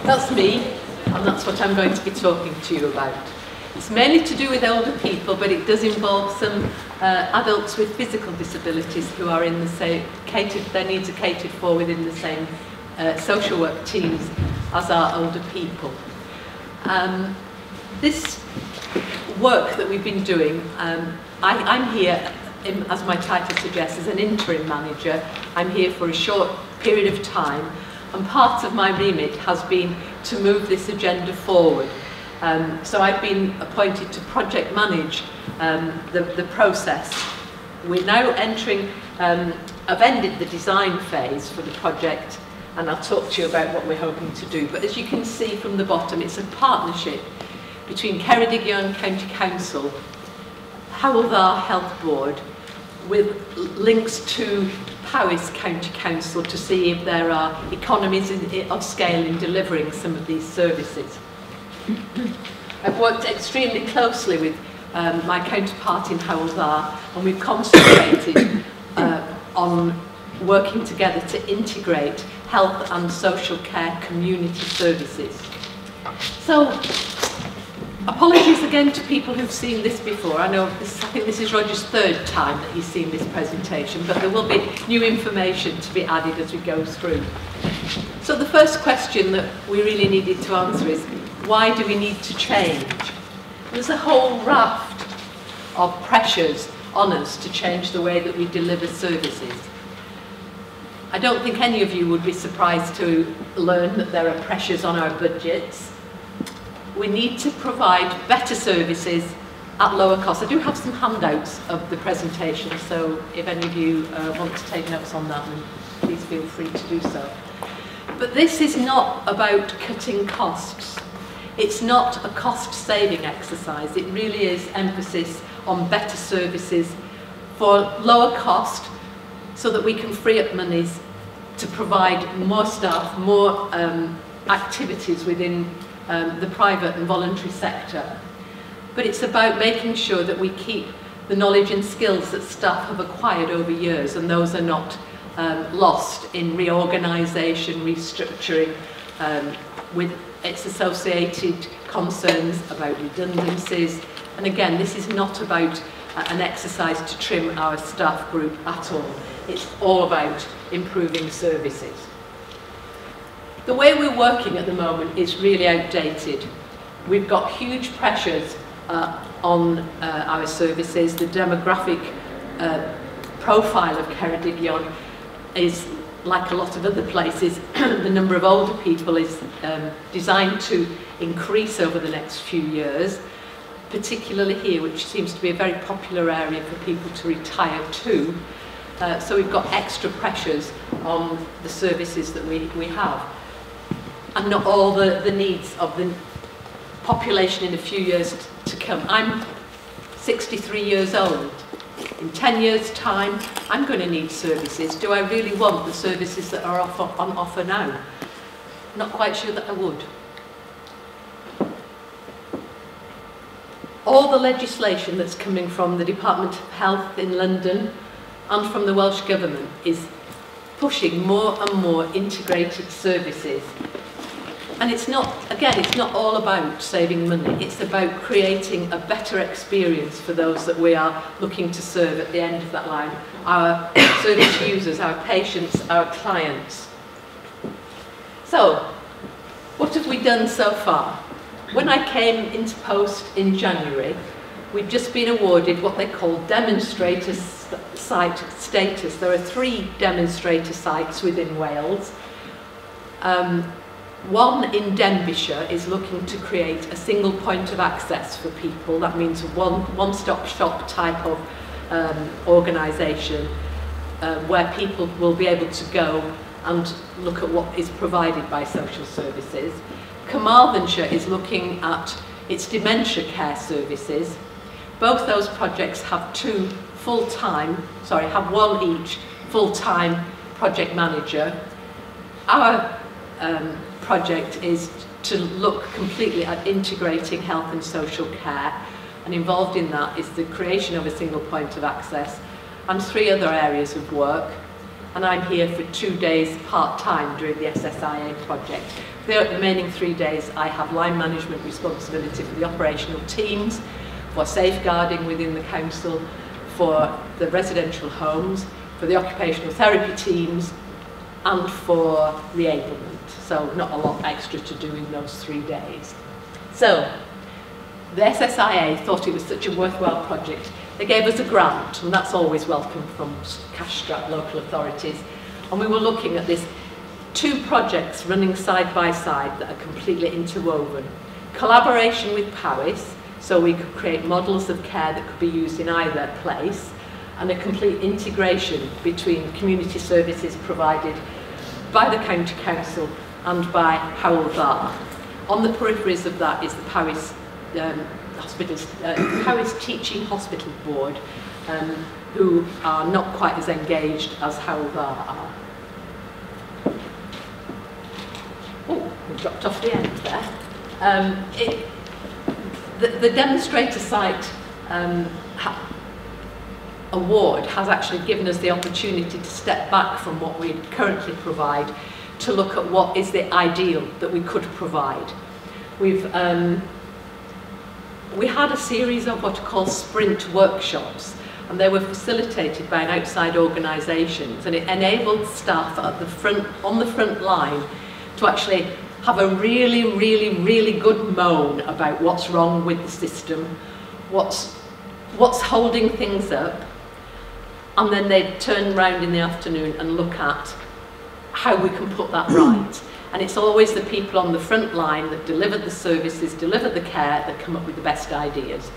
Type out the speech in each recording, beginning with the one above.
That's me, and that's what I'm going to be talking to you about. It's mainly to do with older people, but it does involve some adults with physical disabilities who are in the same, their needs are catered for within the same social work teams as our older people. This work that we've been doing, I'm here, as my title suggests, as an interim manager. I'm here for a short period of time, and part of my remit has been to move this agenda forward. So I've been appointed to project manage the process. We're now entering, I've ended the design phase for the project, and I'll talk to you about what we're hoping to do. But as you can see from the bottom, it's a partnership between Ceredigion County Council, Hywel Health Board, with links to Powys County Council to see if there are economies of scale in delivering some of these services. I've worked extremely closely with my counterpart in Hywel, and we've concentrated on working together to integrate health and social care community services. So, apologies again to people who've seen this before. I know I think this is Roger's third time that he's seen this presentation, but there will be new information to be added as we go through. So the first question that we really needed to answer is, why do we need to change? There's a whole raft of pressures on us to change the way that we deliver services. I don't think any of you would be surprised to learn that there are pressures on our budgets. We need to provide better services at lower cost. I do have some handouts of the presentation, so if any of you want to take notes on that, then please feel free to do so. But this is not about cutting costs. It's not a cost-saving exercise. It really is emphasis on better services for lower cost, so that we can free up monies to provide more staff, more activities within the private and voluntary sector. But it's about making sure that we keep the knowledge and skills that staff have acquired over years, and those are not lost in reorganisation, restructuring, with its associated concerns about redundancies. And again, this is not about an exercise to trim our staff group at all. It's all about improving services. The way we're working at the moment is really outdated. We've got huge pressures on our services. The demographic profile of Ceredigion is, like a lot of other places, the number of older people is designed to increase over the next few years, particularly here, which seems to be a very popular area for people to retire to. So we've got extra pressures on the services that we have. And not all the needs of the population in a few years to come. I'm 63 years old. In 10 years' time, I'm going to need services. Do I really want the services that are on offer now? Not quite sure that I would. All the legislation that's coming from the Department of Health in London and from the Welsh Government is pushing more and more integrated services. And it's not, again, it's not all about saving money. It's about creating a better experience for those that we are looking to serve at the end of that line. Our service users, our patients, our clients. So, what have we done so far? When I came into post in January, we've just been awarded what they call demonstrator site status. There are 3 demonstrator sites within Wales. One in Denbighshire is looking to create a single point of access for people. That means a one-stop shop type of organisation where people will be able to go and look at what is provided by social services. Carmarthenshire is looking at its dementia care services. Both those projects have have one each full-time project manager. Our project is to look completely at integrating health and social care, and involved in that is the creation of a single point of access and 3 other areas of work. and I'm here for 2 days part-time during the SSIA project. The remaining 3 days I have line management responsibility for the operational teams, for safeguarding within the council, for the residential homes, for the occupational therapy teams, and for reablement. So not a lot extra to do in those 3 days. So the SSIA thought it was such a worthwhile project. They gave us a grant, and that's always welcome from cash-strapped local authorities. And we were looking at this 2 projects running side by side that are completely interwoven. Collaboration with Paris, so we could create models of care that could be used in either place, and a complete integration between community services provided by the County Council and by Howell Bar. On the peripheries of that is the Paris Paris Teaching Hospital Board, who are not quite as engaged as Howell Bar are. Oh, we dropped off the end there. The demonstrator site award has actually given us the opportunity to step back from what we currently provide to look at what is the ideal that we could provide. We had a series of what are called sprint workshops, and they were facilitated by an outside organisation, and it enabled staff at the front, on the front line, to actually have a really good moan about what's wrong with the system, what's holding things up, and then they'd turn around in the afternoon and look at how we can put that right. And it's always the people on the front line that deliver the services, deliver the care, that come up with the best ideas.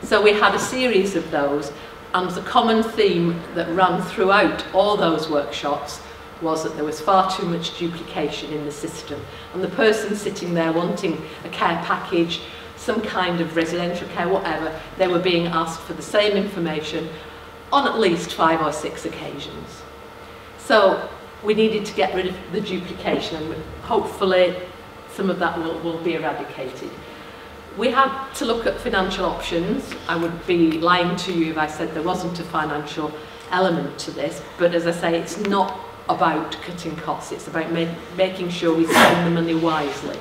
So we had a series of those, and the common theme that ran throughout all those workshops was that there was far too much duplication in the system. And the person sitting there wanting a care package, some kind of residential care, whatever, they were being asked for the same information on at least 5 or 6 occasions. So we needed to get rid of the duplication, and hopefully some of that will be eradicated. We had to look at financial options. I would be lying to you if I said there wasn't a financial element to this, but as I say, it's not about cutting costs, it's about making sure we spend the money wisely.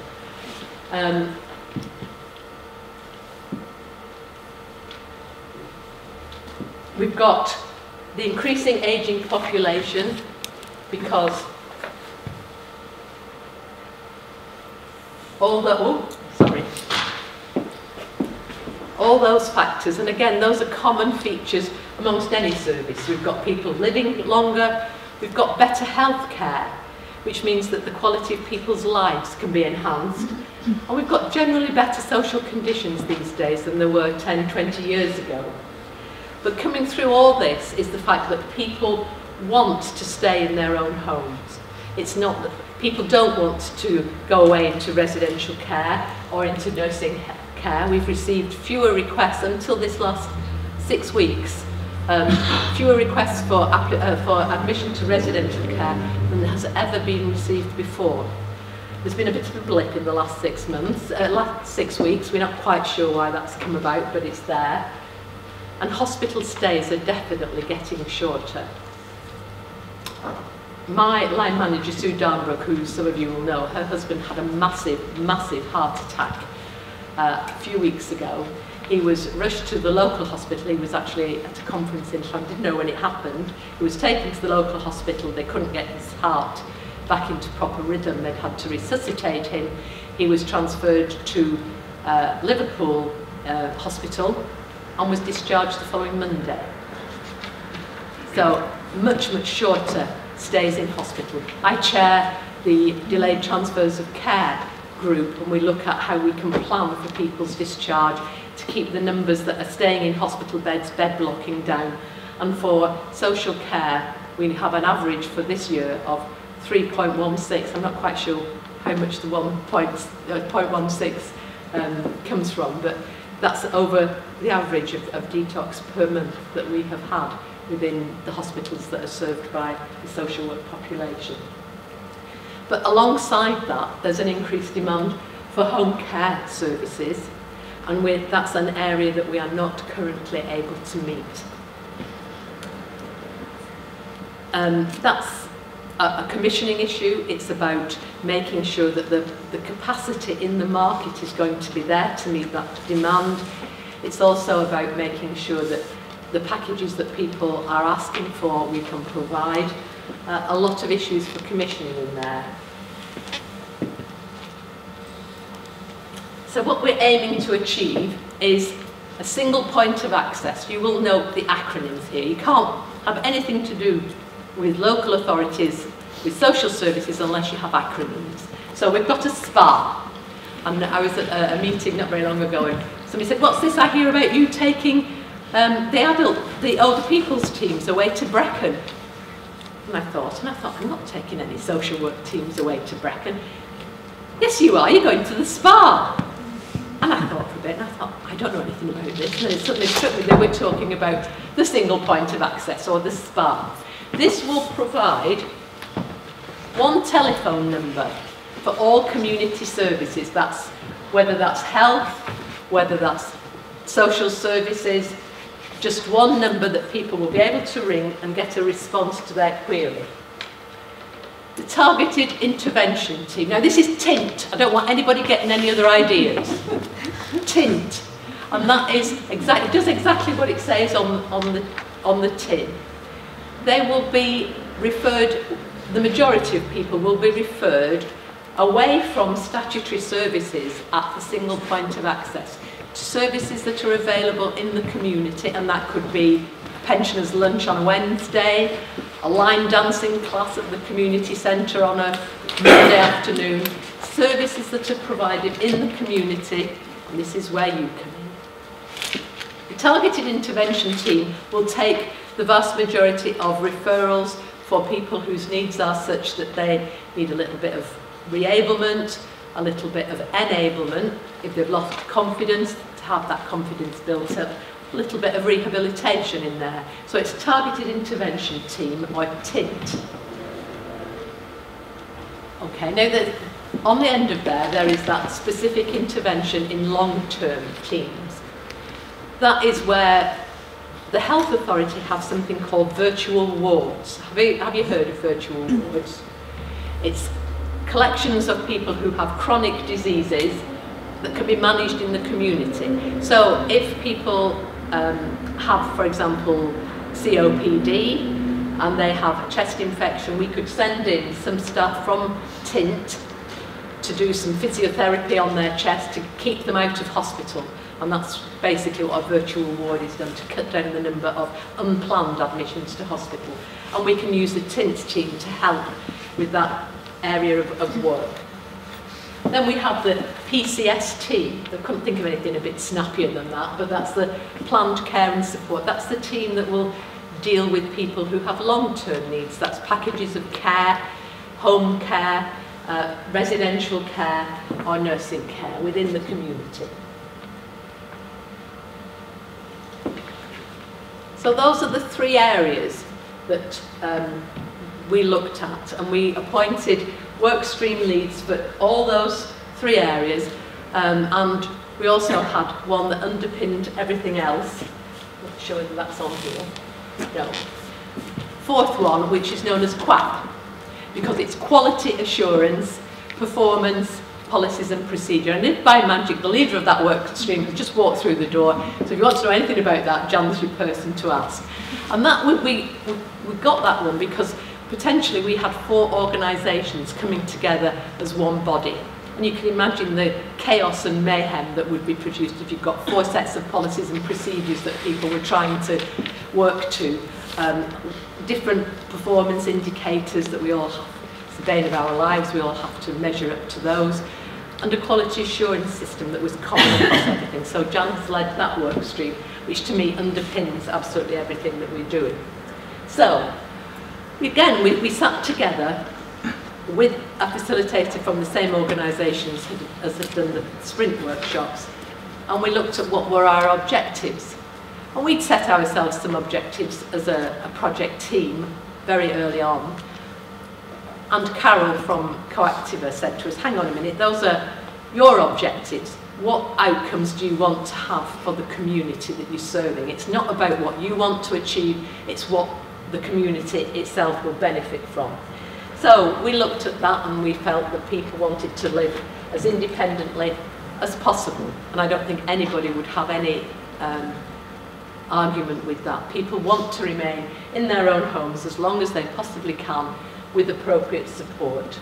We've got the increasing ageing population, because all those factors, and again, those are common features amongst any service. We've got people living longer, we've got better health care, which means that the quality of people's lives can be enhanced, and we've got generally better social conditions these days than there were 10, 20 years ago. But coming through all this is the fact that people want to stay in their own homes. It's not that people don't want to go away into residential care or into nursing care. We've received fewer requests until this last 6 weeks, fewer requests for admission to residential care than has ever been received before. There's been a bit of a blip in the last 6 months, last 6 weeks. We're not quite sure why that's come about, but it's there. And hospital stays are definitely getting shorter. My line manager, Sue Darnbrook, who some of you will know, her husband had a massive heart attack a few weeks ago. He was rushed to the local hospital. He was actually at a conference in London, didn't know when it happened. He was taken to the local hospital. They couldn't get his heart back into proper rhythm. They'd had to resuscitate him. He was transferred to Liverpool Hospital and was discharged the following Monday. So much shorter stays in hospital. I chair the Delayed Transfers of Care group, and we look at how we can plan for people's discharge to keep the numbers that are staying in hospital beds bed blocking down. And for social care, we have an average for this year of 3.16. I'm not quite sure how much the 0.16 comes from, but that's over the average of detox per month that we have had within the hospitals that are served by the social work population. But alongside that, there's an increased demand for home care services, and that's an area that we are not currently able to meet. That's a commissioning issue. It's about making sure that the capacity in the market is going to be there to meet that demand. It's also about making sure that the packages that people are asking for, we can provide. A lot of issues for commissioning in there. So what we're aiming to achieve is a single point of access. You will note the acronyms here. You can't have anything to do with local authorities, with social services, unless you have acronyms. So we've got a SPA. And I was at a meeting not very long ago, and somebody said, "What's this I hear about you taking the older people's teams away to Brecon?" And I thought, I'm not taking any social work teams away to Brecon. "Yes, you are. You're going to the SPA." And I thought for a bit, and I thought, I don't know anything about this. And it suddenly struck me that we're talking about the single point of access, or the SPA. This will provide one telephone number for all community services. That's whether that's health, whether that's social services, just one number that people will be able to ring and get a response to their query. The targeted intervention team. Now this is TINT. I don't want anybody getting any other ideas. TINT. And that is exactly, it does exactly what it says on the tin. They will be referred, the majority of people will be referred away from statutory services at the single point of access to services that are available in the community, and that could be pensioners' lunch on a Wednesday, a line dancing class at the community centre on a Monday afternoon, services that are provided in the community, and this is where you come in. The targeted intervention team will take the vast majority of referrals for people whose needs are such that they need a little bit of re-ablement, a little bit of enablement, if they've lost confidence, to have that confidence built up, a little bit of rehabilitation in there. So it's targeted intervention team, or TINT. Okay, now on the end of there is that specific intervention in long-term teams. That is where the health authority have something called virtual wards. Have you heard of virtual wards? It's collections of people who have chronic diseases that can be managed in the community. So if people have, for example, COPD and they have a chest infection, we could send in some staff from TINT to do some physiotherapy on their chest to keep them out of hospital. And that's basically what a virtual ward is done, to cut down the number of unplanned admissions to hospital. And we can use the TINT team to help with that area of work. Then we have the PCS team. I couldn't think of anything a bit snappier than that, but that's the planned care and support. That's the team that will deal with people who have long-term needs. That's packages of care, home care, residential care, or nursing care within the community. So those are the three areas that we looked at, and we appointed work stream leads for all those three areas, and we also had one that underpinned everything else. I'm not sure whether that's on here. No. Fourth one, which is known as QAP, because it's quality assurance, performance, policies and procedure. And if by magic the leader of that work stream has just walked through the door, so if you want to know anything about that, Jan's your person to ask. And that we got that one because potentially we had 4 organisations coming together as one body. And you can imagine the chaos and mayhem that would be produced if you've got 4 sets of policies and procedures that people were trying to work to. Different performance indicators that we all have. It's the bane of our lives, we all have to measure up to those. And a quality assurance system that was common across everything. So Jan's led that work stream, which to me underpins absolutely everything that we're doing. So, again, we sat together with a facilitator from the same organisations as had done the sprint workshops, and we looked at what were our objectives. And we'd set ourselves some objectives as a project team very early on. And Carol from Coactiva said to us, hang on a minute, those are your objectives. What outcomes do you want to have for the community that you're serving? It's not about what you want to achieve, it's what the community itself will benefit from. So we looked at that and we felt that people wanted to live as independently as possible, and I don't think anybody would have any argument with that. People want to remain in their own homes as long as they possibly can with appropriate support.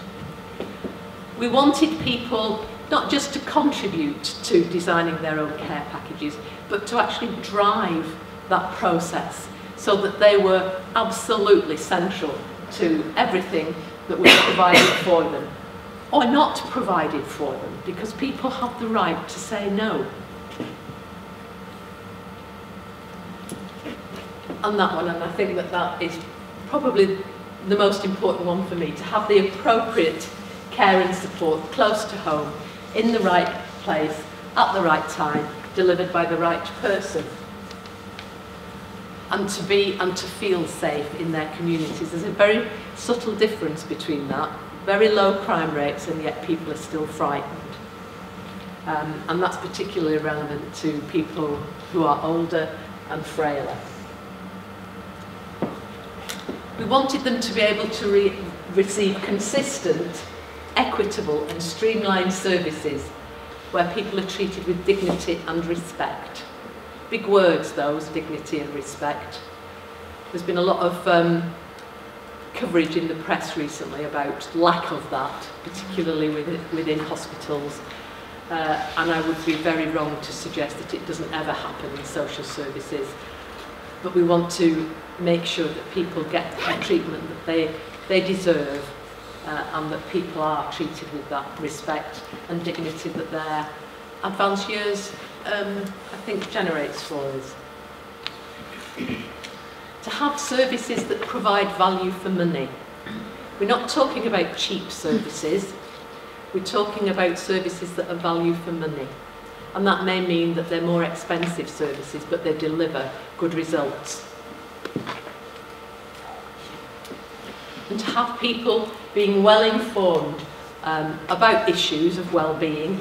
We wanted people not just to contribute to designing their own care packages, but to actually drive that process so that they were absolutely central to everything that was provided for them, or not provided for them, because people have the right to say no. And that one, and I think that that is probably the most important one for me, to have the appropriate care and support close to home, in the right place, at the right time, delivered by the right person. And to be and to feel safe in their communities. There's a very subtle difference between that. Very low crime rates, and yet people are still frightened. And that's particularly relevant to people who are older and frailer. We wanted them to be able to receive consistent, equitable and streamlined services where people are treated with dignity and respect. Big words, those, dignity and respect. There's been a lot of coverage in the press recently about lack of that, particularly within hospitals. And I would be very wrong to suggest that it doesn't ever happen in social services. But we want to make sure that people get the treatment that they deserve, and that people are treated with that respect and dignity that their advanced years, I think, generates for us. To have services that provide value for money. We're not talking about cheap services, we're talking about services that are value for money. And that may mean that they're more expensive services, but they deliver good results. And to have people being well informed about issues of well-being,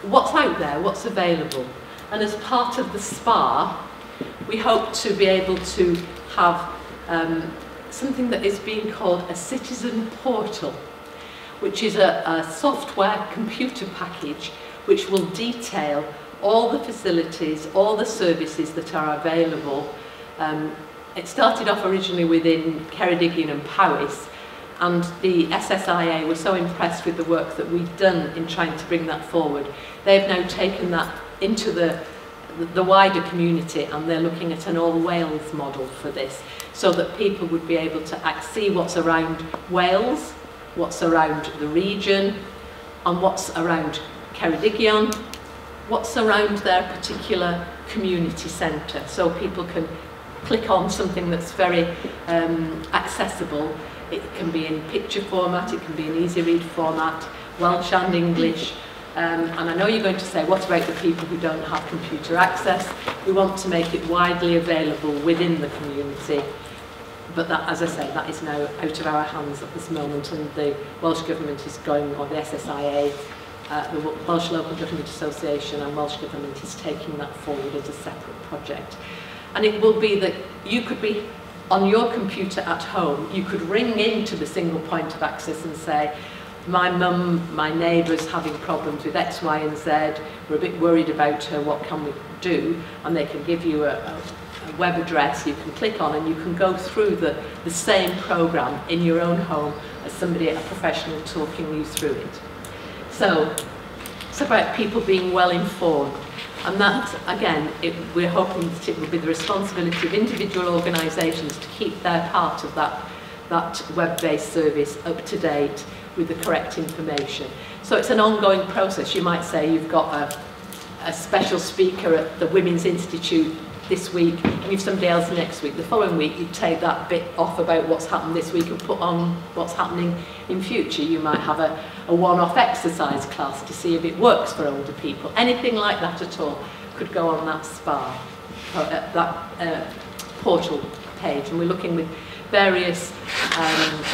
what's out there, what's available. And as part of the SPA, we hope to be able to have something that is being called a citizen portal, which is a software computer package which will detail all the facilities, all the services that are available. It started off originally within Ceredigion and Powys, and the SSIA were so impressed with the work that we've done in trying to bring that forward. They've now taken that into the wider community, and they're looking at an all Wales model for this, so that people would be able to see what's around Wales, what's around the region, and what's around Ceredigion, what's around their particular community centre, so people can click on something that's very accessible. It can be in picture format, it can be in easy read format, Welsh and English. And I know you're going to say, what about the people who don't have computer access? We want to make it widely available within the community. But that, as I say, that is now out of our hands at this moment, and the Welsh Government is going, or the SSIA, the Welsh Local Government Association and Welsh Government is taking that forward as a separate project. And it will be that you could be on your computer at home, you could ring into the single point of access and say, my mum, my neighbour's having problems with X, Y and Z, we're a bit worried about her, what can we do? And they can give you a web address you can click on, and you can go through the same programme in your own home as somebody, a professional, talking you through it. So it's about people being well informed. And that, again, we're hoping that it will be the responsibility of individual organisations to keep their part of that web-based service up to date with the correct information. So it's an ongoing process. You might say you've got a special speaker at the Women's Institute this week, and you've somebody else next week. The following week, you take that bit off about what's happened this week and put on what's happening in future. You might have a one-off exercise class to see if it works for older people. Anything like that at all could go on that SPA, that portal page. And we're looking with various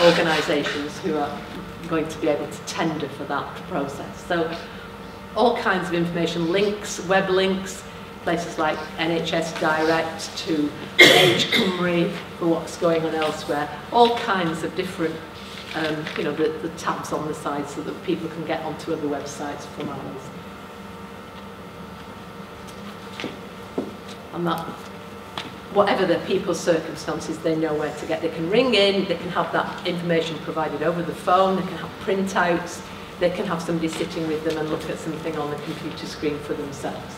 organisations who are going to be able to tender for that process. So all kinds of information, links, web links, places like NHS Direct to Age Cymru for what's going on elsewhere. All kinds of different, you know, the tabs on the side so that people can get onto other websites from ours. And that, whatever the people's circumstances, they know where to get. They can ring in, they can have that information provided over the phone, they can have printouts, they can have somebody sitting with them and look at something on the computer screen for themselves.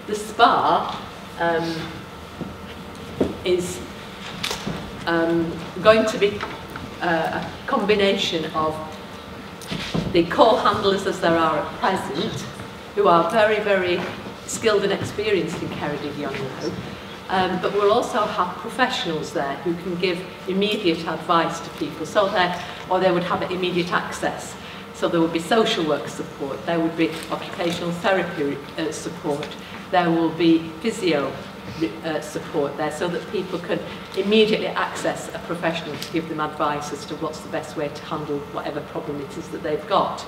The SPA is going to be a combination of the call handlers as there are at present, who are very, very skilled and experienced in Ceredigion now, but we'll also have professionals there who can give immediate advice to people, so that, or they would have immediate access. So there would be social work support, there would be occupational therapy support, there will be physio support there, so that people can immediately access a professional to give them advice as to what's the best way to handle whatever problem it is that they've got.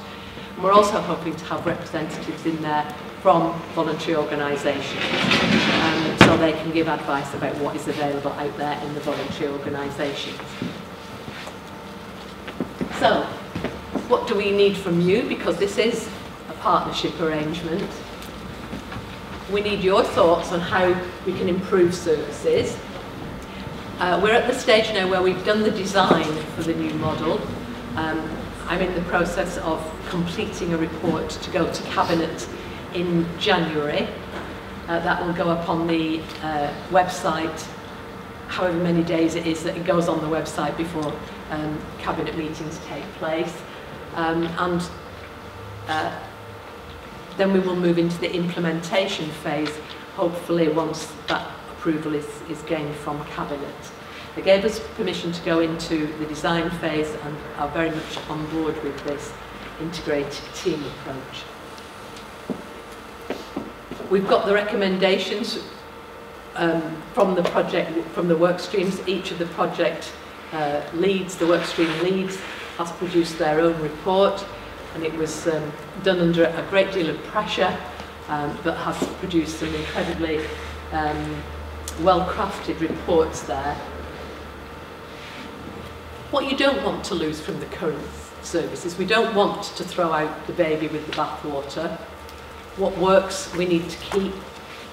And we're also hoping to have representatives in there from voluntary organisations, so they can give advice about what is available out there in the voluntary organisations. So, what do we need from you? Because this is a partnership arrangement. We need your thoughts on how we can improve services. We're at the stage now where we've done the design for the new model. I'm in the process of completing a report to go to Cabinet in January. That will go up on the website, however many days it is that it goes on the website before Cabinet meetings take place. Then we will move into the implementation phase, hopefully once that approval is gained from Cabinet. They gave us permission to go into the design phase and are very much on board with this integrated team approach. We've got the recommendations from the project, from the work streams. Each of the project leads, the work stream leads, has produced their own report, and it was done under a great deal of pressure, but has produced some incredibly well-crafted reports there. What you don't want to lose from the current services, we don't want to throw out the baby with the bathwater. What works we need to keep,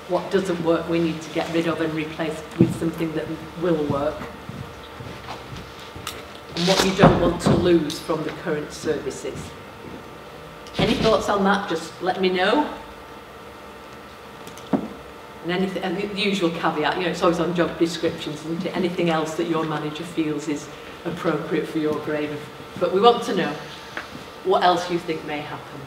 what doesn't work we need to get rid of and replace with something that will work. And what you don't want to lose from the current services. Any thoughts on that? Just let me know. And anything, and the usual caveat, you know, it's always on job descriptions, isn't it? Anything else that your manager feels is appropriate for your grade. But we want to know what else you think may happen.